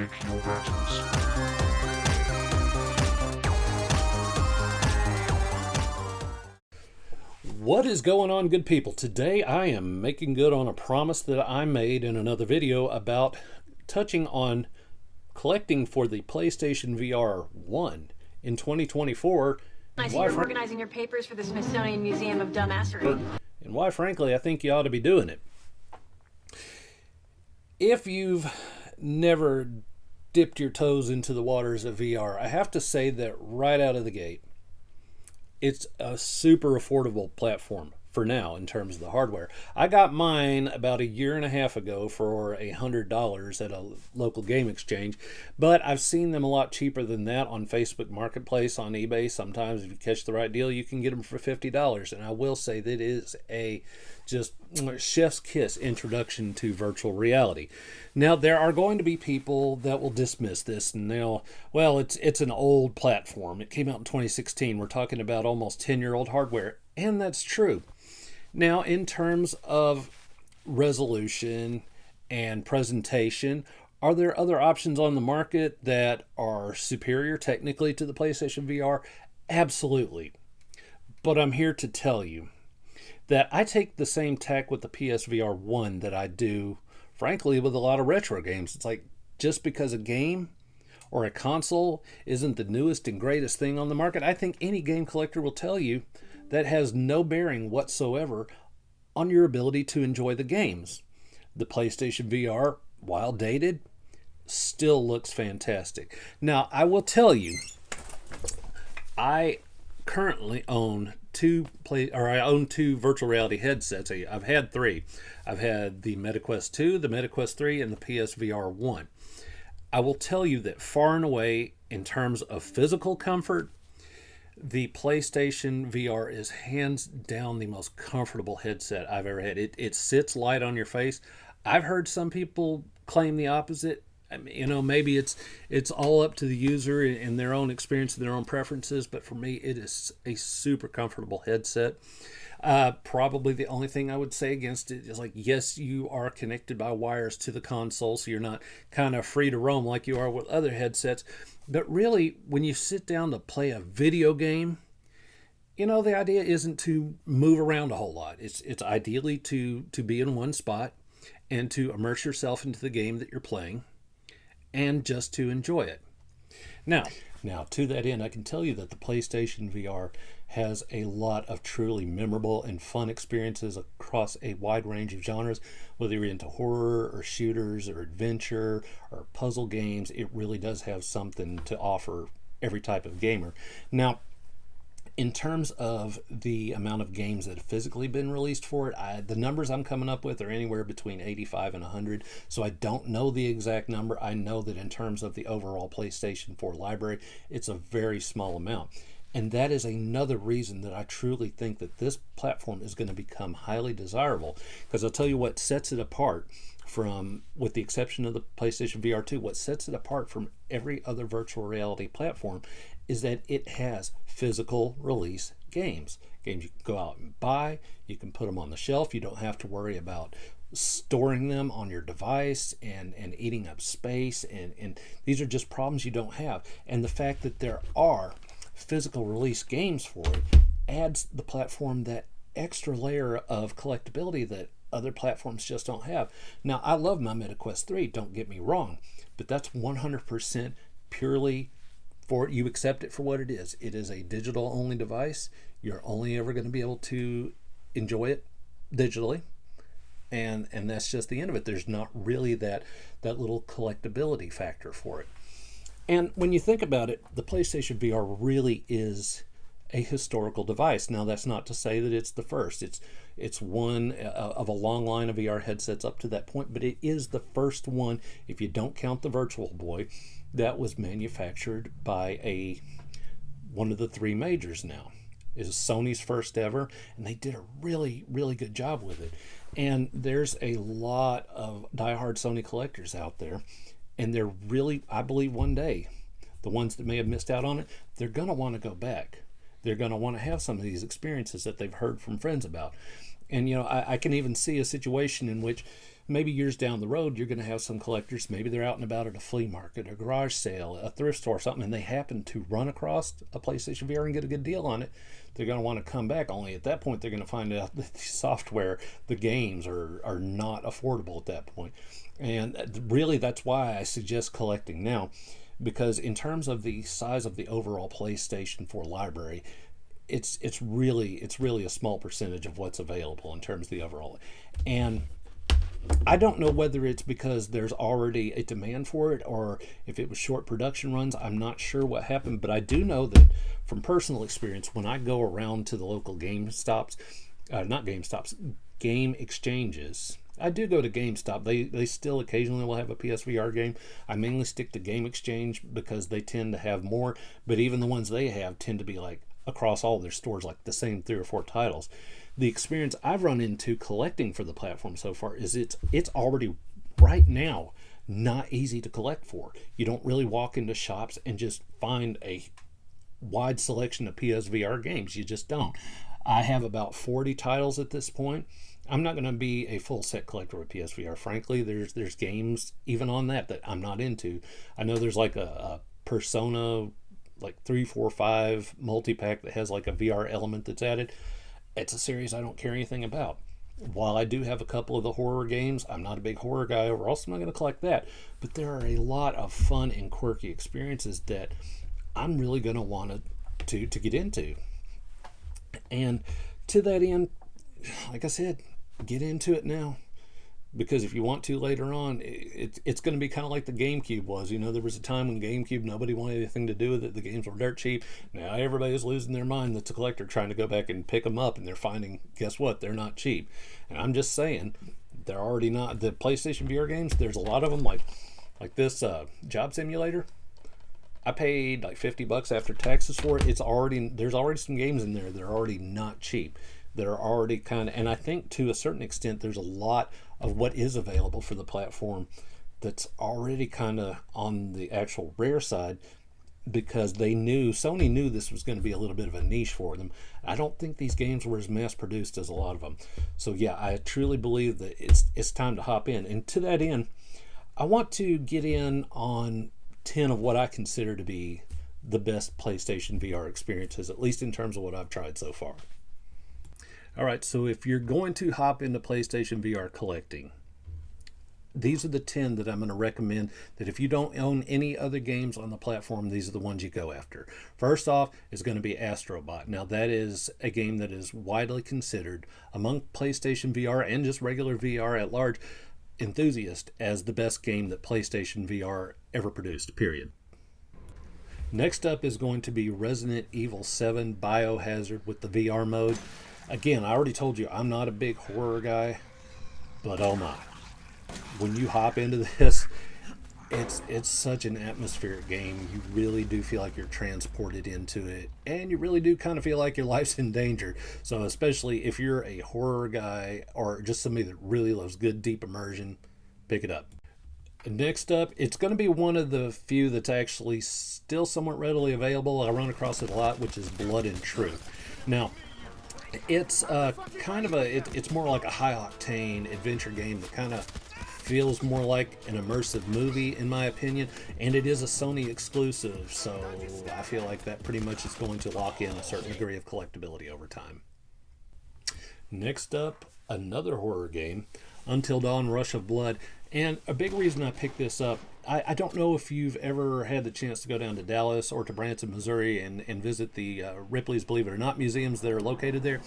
pick your battles. What is going on, good people? Today I am making good on a promise that I made in another video about touching on collecting for the PlayStation VR 1 in 2024. I see you're organizing your papers for the Smithsonian Museum of Dumbassery. And why, frankly, I think you ought to be doing it. If you've never dipped your toes into the waters of VR, I have to say that right out of the gate, it's a super affordable platform for now in terms of the hardware. I got mine about a year and a half ago for $100 at a local game exchange, but I've seen them a lot cheaper than that on Facebook Marketplace, on eBay. Sometimes if you catch the right deal, you can get them for $50. And I will say that it is a just chef's kiss introduction to virtual reality. Now, there are going to be people that will dismiss this and they'll, well, it's an old platform. It came out in 2016. We're talking about almost 10-year-old hardware, and that's true. Now, in terms of resolution and presentation, are there other options on the market that are superior technically to the PlayStation VR? Absolutely. But I'm here to tell you that I take the same tack with the PSVR 1 that I do, frankly, with a lot of retro games. It's like, just because a game or a console isn't the newest and greatest thing on the market, I think any game collector will tell you that has no bearing whatsoever on your ability to enjoy the games. The PlayStation VR, while dated, still looks fantastic. Now, I will tell you, I currently own two virtual reality headsets. I've had three. I've had the MetaQuest 2, the MetaQuest 3, and the PSVR 1. I will tell you that far and away, in terms of physical comfort, the PlayStation VR is hands down the most comfortable headset I've ever had. It sits light on your face. I've heard some people claim the opposite. I mean, maybe it's all up to the user and their own experience and their own preferences, but for me, it is a super comfortable headset. Probably the only thing I would say against it is, like, yes, you are connected by wires to the console, so you're not kind of free to roam like you are with other headsets. But really, when you sit down to play a video game, the idea isn't to move around a whole lot. It's ideally to be in one spot and to immerse yourself into the game that you're playing, and just to enjoy it. Now, to that end, I can tell you that the PlayStation VR has a lot of truly memorable and fun experiences across a wide range of genres. Whether you're into horror or shooters or adventure or puzzle games, it really does have something to offer every type of gamer. Now, in terms of the amount of games that have physically been released for it, the numbers I'm coming up with are anywhere between 85 and 100, so I don't know the exact number. I know that in terms of the overall PlayStation 4 library, it's a very small amount. And that is another reason that I truly think that this platform is going to become highly desirable, because I'll tell you what sets it apart from, with the exception of the PlayStation VR 2, what sets it apart from every other virtual reality platform is that it has physical release games you can go out and buy. You can put them on the shelf. You don't have to worry about storing them on your device and eating up space, and these are just problems you don't have. And the fact that there are physical release games for it adds the platform that extra layer of collectability that other platforms just don't have. Now, I love my MetaQuest 3, don't get me wrong, but that's 100% purely for, you accept it for what it is. It is a digital only device. You're only ever going to be able to enjoy it digitally, and that's just the end of it. There's not really that little collectability factor for it. And when you think about it, the PlayStation VR really is a historical device. Now, that's not to say that it's the first. It's one of a long line of VR headsets up to that point, but it is the first one, if you don't count the Virtual Boy, that was manufactured by one of the three majors now. It is Sony's first ever, and they did a really, really good job with it. And there's a lot of diehard Sony collectors out there, and they're really, I believe one day, the ones that may have missed out on it, they're going to want to go back. They're going to want to have some of these experiences that they've heard from friends about. And, I can even see a situation in which maybe years down the road, you're going to have some collectors, maybe they're out and about at a flea market, a garage sale, a thrift store, something, and they happen to run across a PlayStation VR and get a good deal on it. They're going to want to come back. Only at that point, they're going to find out that the software, the games are not affordable at that point. And really, that's why I suggest collecting now, because in terms of the size of the overall PlayStation 4 library, it's really a small percentage of what's available in terms of the overall. And I don't know whether it's because there's already a demand for it or if it was short production runs. I'm not sure what happened, but I do know that from personal experience, when I go around to the local GameStops, not GameStops, game exchanges. I do go to GameStop. They still occasionally will have a PSVR game. I mainly stick to Game Exchange because they tend to have more, but even the ones they have tend to be like across all their stores, like the same 3 or 4 titles. The experience I've run into collecting for the platform so far is it's already right now not easy to collect for. You don't really walk into shops and just find a wide selection of PSVR games. You just don't. I have about 40 titles at this point. I'm not going to be a full set collector of PSVR. Frankly, there's games even on that I'm not into. I know there's like a Persona like 3, 4, 5 multi-pack that has like a VR element that's added. It's a series I don't care anything about. While I do have a couple of the horror games, I'm not a big horror guy overall, so I'm not going to collect that. But there are a lot of fun and quirky experiences that I'm really going to want to get into. And to that end, like I said, get into it now. Because if you want to later on, it's going to be kind of like the GameCube was. You know, there was a time when GameCube, nobody wanted anything to do with it. The games were dirt cheap. Now everybody's losing their mind that's a collector trying to go back and pick them up, and they're finding, guess what, they're not cheap. And I'm just saying, they're already not. The PlayStation VR games, there's a lot of them, like this Job Simulator. I paid like $50 after taxes for it. There's already some games in there that are already not cheap. That are already kind of, and I think to a certain extent, there's a lot of what is available for the platform that's already kind of on the actual rare side, because Sony knew this was going to be a little bit of a niche for them. I don't think these games were as mass produced as a lot of them. So yeah, I truly believe that it's time to hop in. And to that end, I want to get in on 10 of what I consider to be the best PlayStation VR experiences, at least in terms of what I've tried so far. All right, so if you're going to hop into PlayStation VR collecting, these are the 10 that I'm going to recommend, that if you don't own any other games on the platform, these are the ones you go after. First off is going to be Astrobot. Now, that is a game that is widely considered among PlayStation VR and just regular VR at large enthusiasts as the best game that PlayStation VR ever produced, period. Next up is going to be Resident Evil 7 Biohazard with the VR mode. Again, I already told you I'm not a big horror guy, but oh my. When you hop into this, it's such an atmospheric game. You really do feel like you're transported into it, and you really do kind of feel like your life's in danger. So especially if you're a horror guy or just somebody that really loves good deep immersion, pick it up. Next up, it's going to be one of the few that's actually still somewhat readily available. I run across it a lot, which is Blood and Truth. Now, it's it's more like a high octane adventure game that kind of feels more like an immersive movie, in my opinion, and it is a Sony exclusive, so I feel like that pretty much is going to lock in a certain degree of collectability over time. Next up, another horror game, Until Dawn: Rush of Blood. And a big reason I picked this up, I don't know if you've ever had the chance to go down to Dallas or to Branson, Missouri and visit the Ripley's Believe It or Not museums that are located there,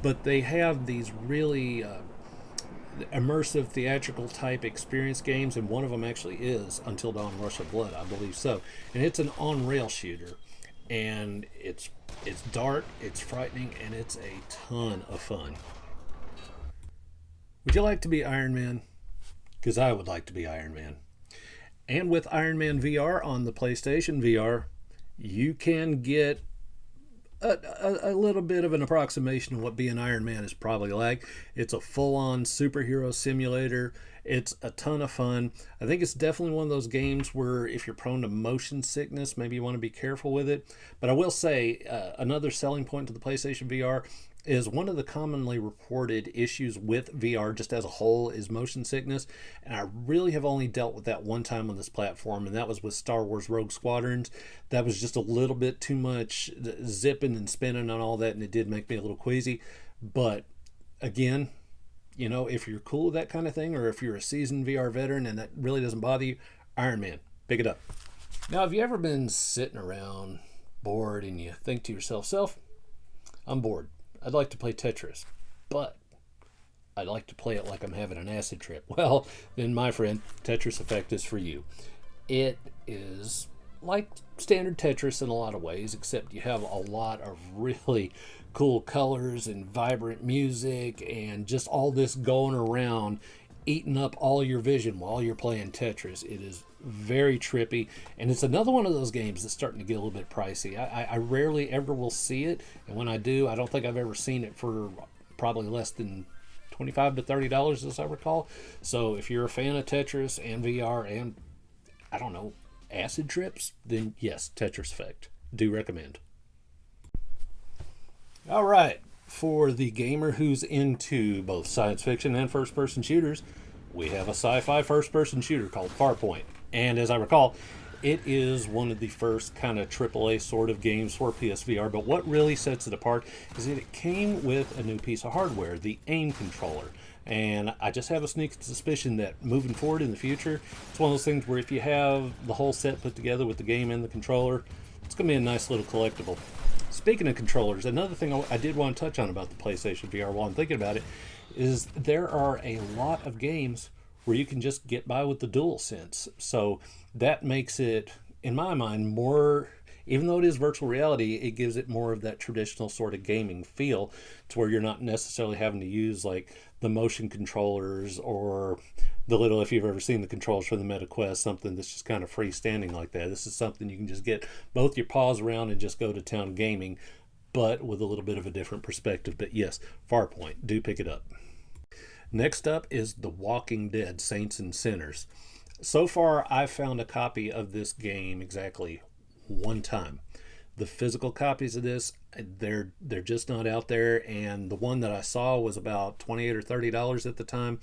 but they have these really immersive theatrical type experience games, and one of them actually is Until Dawn: Rush of Blood, I believe so. And it's an on-rail shooter, and it's dark, it's frightening, and it's a ton of fun. Would you like to be Iron Man? Because I would like to be Iron Man. And with Iron Man VR on the PlayStation VR, you can get a little bit of an approximation of what being Iron Man is probably like. It's a full-on superhero simulator. It's a ton of fun. I think it's definitely one of those games where if you're prone to motion sickness, maybe you want to be careful with it. But I will say another selling point to the PlayStation VR is one of the commonly reported issues with VR just as a whole is motion sickness. And I really have only dealt with that one time on this platform, and that was with Star Wars Rogue Squadrons. That was just a little bit too much zipping and spinning and all that, and it did make me a little queasy. But again, you know, if you're cool with that kind of thing, or if you're a seasoned VR veteran and that really doesn't bother you, Iron Man, pick it up. Now, have you ever been sitting around bored and you think to yourself, I'm bored. I'd like to play Tetris, but I'd like to play it like I'm having an acid trip. Well, then, my friend, Tetris Effect is for you. It is like standard Tetris in a lot of ways, except you have a lot of really cool colors and vibrant music and just all this going around, eating up all your vision while you're playing Tetris. It is very trippy, and it's another one of those games that's starting to get a little bit pricey. I rarely ever will see it, and when I do, I don't think I've ever seen it for probably less than $25 to $30 as I recall. So if you're a fan of Tetris and VR and, I don't know, acid trips, then yes, Tetris Effect. Do recommend. All right, for the gamer who's into both science fiction and first-person shooters, we have a sci-fi first-person shooter called Farpoint. And as I recall, it is one of the first kind of AAA sort of games for PSVR. But what really sets it apart is that it came with a new piece of hardware, the aim controller. And I just have a sneaking suspicion that moving forward in the future, it's one of those things where if you have the whole set put together with the game and the controller, it's going to be a nice little collectible. Speaking of controllers, another thing I did want to touch on about the PlayStation VR while I'm thinking about it is there are a lot of games where you can just get by with the DualSense. So that makes it, in my mind, more, even though it is virtual reality, it gives it more of that traditional sort of gaming feel to where you're not necessarily having to use like the motion controllers or the little, if you've ever seen the controls for the MetaQuest, something that's just kind of freestanding like that. This is something you can just get both your paws around and just go to town gaming, but with a little bit of a different perspective. But yes, Farpoint, do pick it up. Next up is The Walking Dead Saints and Sinners. So far, I've found a copy of this game exactly one time. The physical copies of this, they're just not out there, and the one that I saw was about $28 or $30 at the time.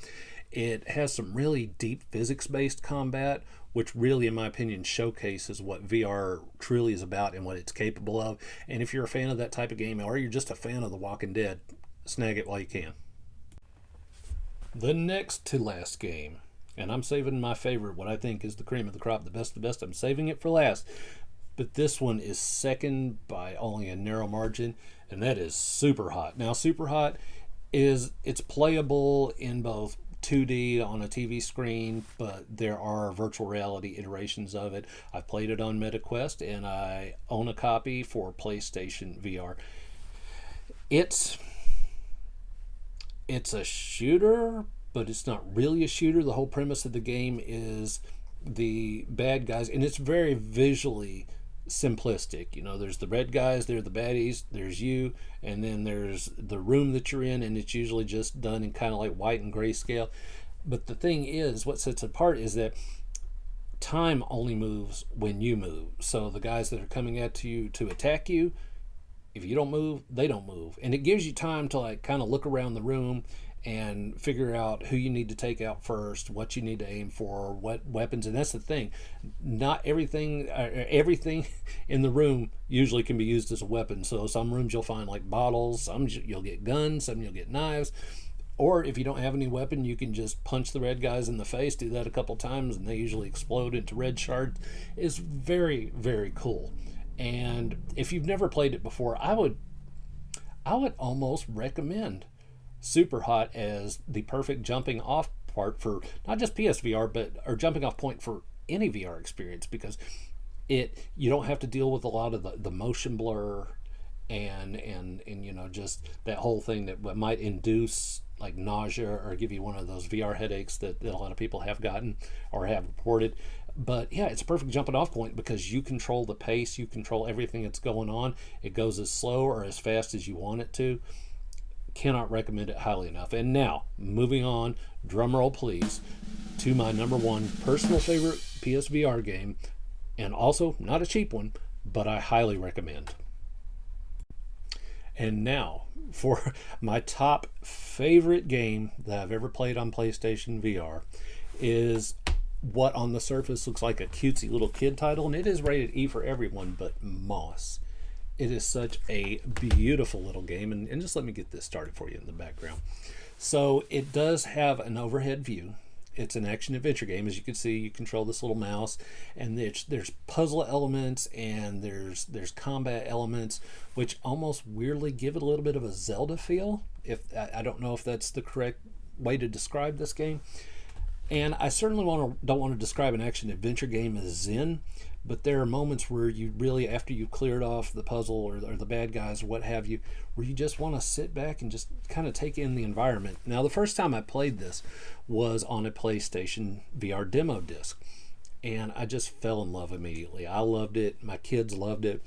It has some really deep physics-based combat, which really, in my opinion, showcases what VR truly is about and what it's capable of. And if you're a fan of that type of game, or you're just a fan of The Walking Dead, snag it while you can. The next to last game, and I'm saving my favorite, what I think is the cream of the crop, the best of the best, I'm saving it for last. But this one is second by only a narrow margin, and that is Super Hot. Now, Super Hot it's playable in both 2D on a TV screen, but there are virtual reality iterations of it. I've played it on MetaQuest, and I own a copy for PlayStation VR. It's a shooter, but it's not really a shooter. The whole premise of the game is the bad guys, and it's very visually simplistic. You know, there's the red guys, they're the baddies, there's you, and then there's the room that you're in, and it's usually just done in kind of like white and gray scale. But the thing is, what sets it apart is that time only moves when you move. So the guys that are coming at you to attack you, if you don't move, they don't move. And it gives you time to like kind of look around the room and figure out who you need to take out first, what you need to aim for, what weapons. And that's the thing, not everything in the room usually can be used as a weapon. So some rooms you'll find like bottles, some you'll get guns, some you'll get knives. Or if you don't have any weapon, you can just punch the red guys in the face, do that a couple times, and they usually explode into red shards. It's very, very cool. And if you've never played it before, I would almost recommend Super Hot as the perfect jumping off part for not just PSVR, or jumping off point for any VR experience, because you don't have to deal with a lot of the motion blur and you know, just that whole thing that might induce like nausea or give you one of those VR headaches that a lot of people have gotten or have reported. But yeah, it's a perfect jumping off point because you control the pace, you control everything that's going on. It goes as slow or as fast as you want it to. Cannot recommend it highly enough. And now, moving on, drum roll please, to my number one personal favorite PSVR game, and also not a cheap one, but I highly recommend. And now for my top favorite game that I've ever played on PlayStation VR is what on the surface looks like a cutesy little kid title, and it is rated E for everyone but Moss. It is such a beautiful little game, and just let me get this started for you in the background. So it does have an overhead view. It's an action adventure game. As you can see, you control this little mouse, and there's puzzle elements and there's combat elements, which almost weirdly give it a little bit of a Zelda feel. If I don't know if that's the correct way to describe this game. And I certainly don't want to describe an action adventure game as Zen, but there are moments where you really, after you've cleared off the puzzle or the bad guys or what have you, where you just want to sit back and just kind of take in the environment. Now, the first time I played this was on a PlayStation VR demo disc, and I just fell in love immediately. I loved it. My kids loved it.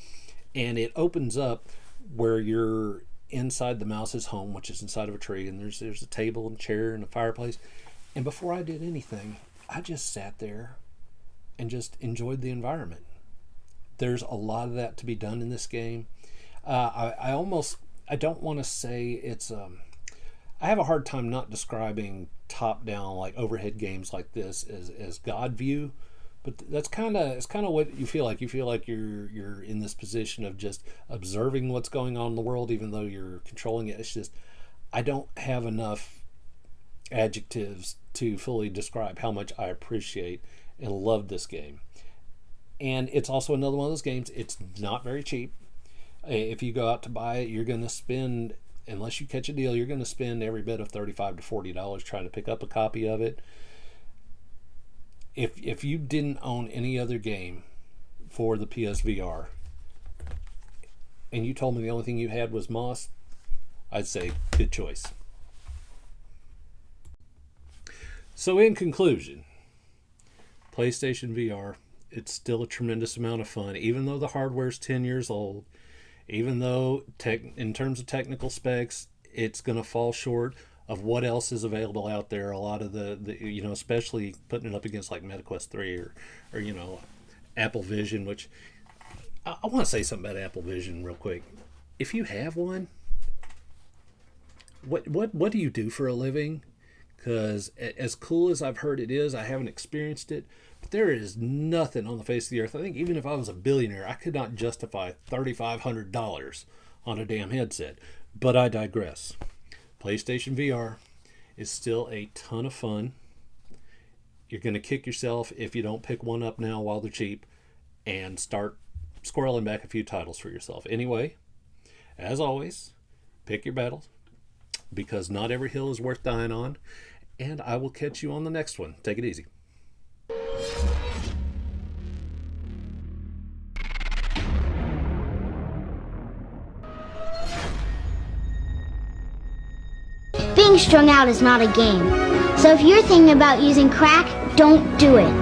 And it opens up where you're inside the mouse's home, which is inside of a tree, and there's a table and chair and a fireplace. And before I did anything, I just sat there and just enjoyed the environment. There's a lot of that to be done in this game. I don't want to say it's I have a hard time not describing top-down like overhead games like this as God view, but it's kind of what you feel like. You feel like you're in this position of just observing what's going on in the world, even though you're controlling it. It's just I don't have enough adjectives to fully describe how much I appreciate and love this game. And it's also another one of those games, it's not very cheap. If you go out to buy it, you're going to spend, unless you catch a deal, you're going to spend every bit of $35 to $40 trying to pick up a copy of it. If you didn't own any other game for the PSVR and you told me the only thing you had was Moss, I'd say good choice. So in conclusion, PlayStation VR, it's still a tremendous amount of fun, even though the hardware's 10 years old, even though in terms of technical specs, it's going to fall short of what else is available out there. A lot of the especially putting it up against like MetaQuest 3 or Apple Vision, which I want to say something about Apple Vision real quick. If you have one, what do you do for a living? Because as cool as I've heard it is, I haven't experienced it, but there is nothing on the face of the earth. I think even if I was a billionaire, I could not justify $3,500 on a damn headset. But I digress. PlayStation VR is still a ton of fun. You're going to kick yourself if you don't pick one up now while they're cheap and start squirreling back a few titles for yourself. Anyway, as always, pick your battles, because not every hill is worth dying on. And I will catch you on the next one. Take it easy. Being strung out is not a game. So if you're thinking about using crack, don't do it.